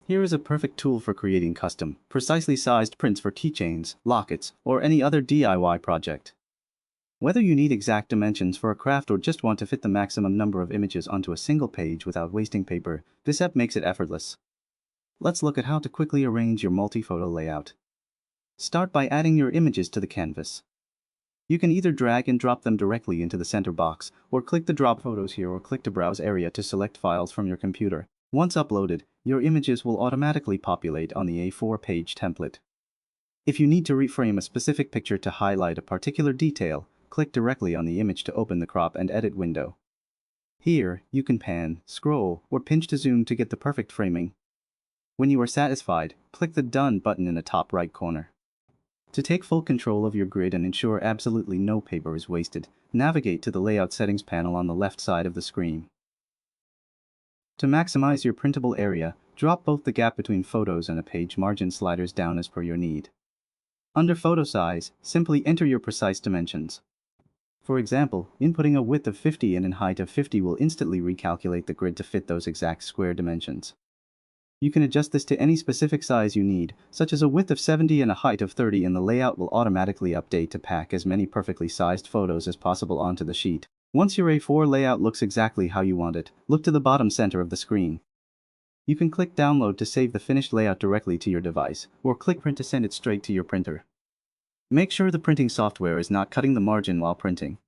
Here is a perfect tool for creating custom, precisely sized prints for keychains, lockets, or any other DIY project. Whether you need exact dimensions for a craft or just want to fit the maximum number of images onto a single page without wasting paper, this app makes it effortless. Let's look at how to quickly arrange your multi-photo layout. Start by adding your images to the canvas. You can either drag and drop them directly into the center box, or click the Drop Photos here or click the Browse area to select files from your computer. Once uploaded, your images will automatically populate on the A4 page template. If you need to reframe a specific picture to highlight a particular detail, click directly on the image to open the Crop and Edit window. Here, you can pan, scroll, or pinch to zoom to get the perfect framing. When you are satisfied, click the Done button in the top right corner. To take full control of your grid and ensure absolutely no paper is wasted, navigate to the Layout Settings panel on the left side of the screen. To maximize your printable area, drop both the gap between photos and a page margin sliders down as per your need. Under Photo Size, simply enter your precise dimensions. For example, inputting a width of 50 and a height of 50 will instantly recalculate the grid to fit those exact square dimensions. You can adjust this to any specific size you need, such as a width of 70 and a height of 30, and the layout will automatically update to pack as many perfectly sized photos as possible onto the sheet. Once your A4 layout looks exactly how you want it, look to the bottom center of the screen. You can click Download to save the finished layout directly to your device, or click Print to send it straight to your printer. Make sure the printing software is not cutting the margin while printing.